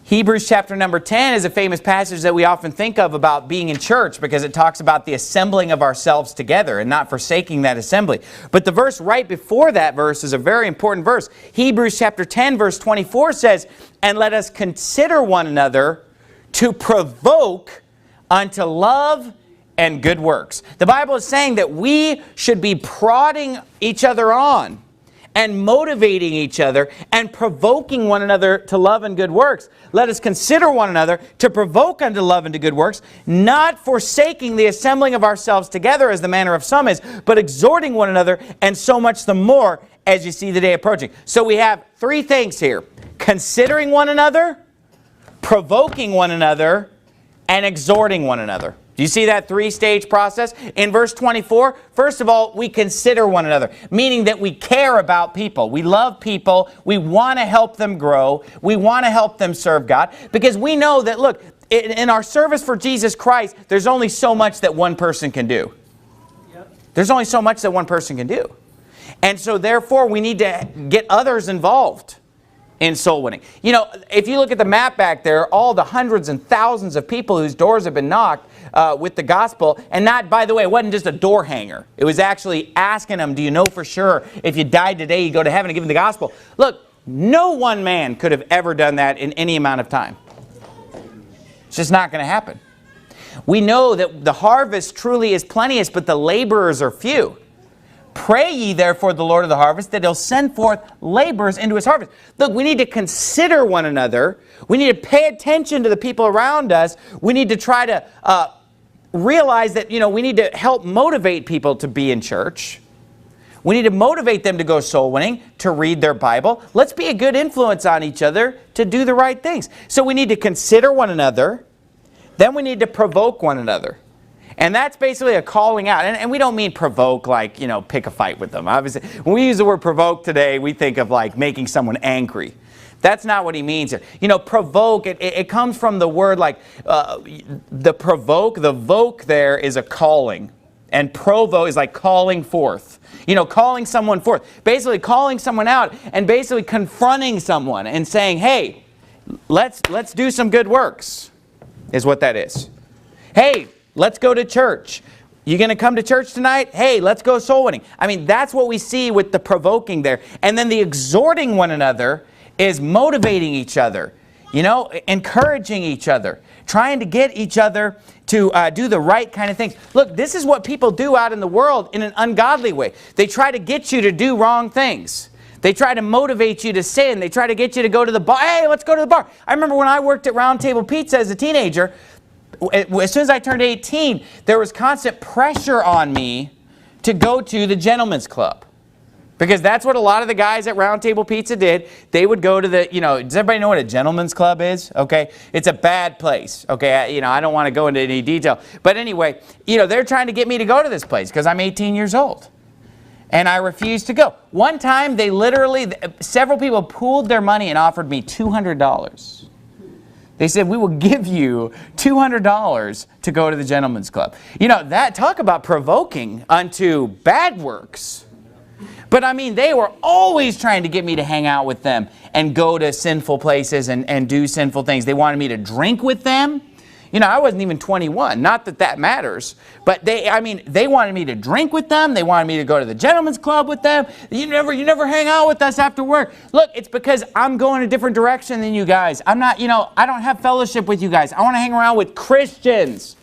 Hebrews chapter number 10 is a famous passage that we often think of about being in church because it talks about the assembling of ourselves together and not forsaking that assembly. But the verse right before that verse is a very important verse. Hebrews chapter 10 verse 24 says, "And let us consider one another to provoke unto love and good works." The Bible is saying that we should be prodding each other on and motivating each other and provoking one another to love and good works. Let us consider one another to provoke unto love and to good works, not forsaking the assembling of ourselves together as the manner of some is, but exhorting one another, and so much the more as you see the day approaching. So we have three things here: considering one another, provoking one another, and exhorting one another. Do you see that three-stage process? In verse 24, first of all, we consider one another, meaning that we care about people. We love people. We want to help them grow. We want to help them serve God. Because we know that, look, in our service for Jesus Christ, there's only so much that one person can do. There's only so much that one person can do. And so therefore, we need to get others involved in soul winning. You know, if you look at the map back there, all the hundreds and thousands of people whose doors have been knocked with the gospel, and not, by the way, it wasn't just a door hanger. It was actually asking them, do you know for sure if you died today, you go to heaven, and give them the gospel? Look, no one man could have ever done that in any amount of time. It's just not going to happen. We know that the harvest truly is plenteous, but the laborers are few. Pray ye therefore the Lord of the harvest that He'll send forth laborers into His harvest. Look, we need to consider one another. We need to pay attention to the people around us. We need to try to realize that, you know, we need to help motivate people to be in church. We need to motivate them to go soul winning, to read their Bible. Let's be a good influence on each other to do the right things. So we need to consider one another. Then we need to provoke one another. And that's basically a calling out. And we don't mean provoke like, you know, pick a fight with them. Obviously, when we use the word provoke today, we think of like making someone angry. That's not what he means here. You know, provoke, it comes from the word like the provoke. The voke there is a calling. And provo is like calling forth. You know, calling someone forth. Basically calling someone out and basically confronting someone and saying, hey, let's do some good works, is what that is. Hey, let's go to church. You going to come to church tonight? Hey, let's go soul winning. I mean, that's what we see with the provoking there. And then the exhorting one another is motivating each other, you know, encouraging each other, trying to get each other to do the right kind of things. Look, this is what people do out in the world in an ungodly way. They try to get you to do wrong things. They try to motivate you to sin. They try to get you to go to the bar. Hey, let's go to the bar. I remember when I worked at Round Table Pizza as a teenager, as soon as I turned 18, there was constant pressure on me to go to the gentleman's club. Because that's what a lot of the guys at Round Table Pizza did. They would go to the, you know, does everybody know what a gentleman's club is? Okay, it's a bad place. Okay, you know, I don't want to go into any detail. But anyway, you know, they're trying to get me to go to this place because I'm 18 years old. And I refused to go. One time, they literally, several people pooled their money and offered me $200. They said, we will give you $200 to go to the gentleman's club. You know, that, talk about provoking unto bad works. But I mean, they were always trying to get me to hang out with them and go to sinful places and do sinful things. They wanted me to drink with them. You know, I wasn't even 21. Not that that matters. But they wanted me to drink with them. They wanted me to go to the gentleman's club with them. You never hang out with us after work. Look, it's because I'm going a different direction than you guys. I'm not, you know, I don't have fellowship with you guys. I want to hang around with Christians.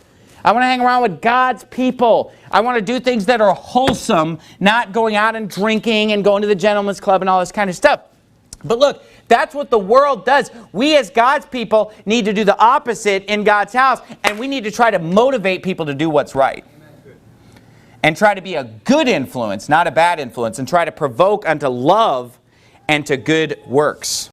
I want to hang around with God's people. I want to do things that are wholesome, not going out and drinking and going to the gentleman's club and all this kind of stuff. But look, that's what the world does. We as God's people need to do the opposite in God's house, and we need to try to motivate people to do what's right. And try to be a good influence, not a bad influence, and try to provoke unto love and to good works.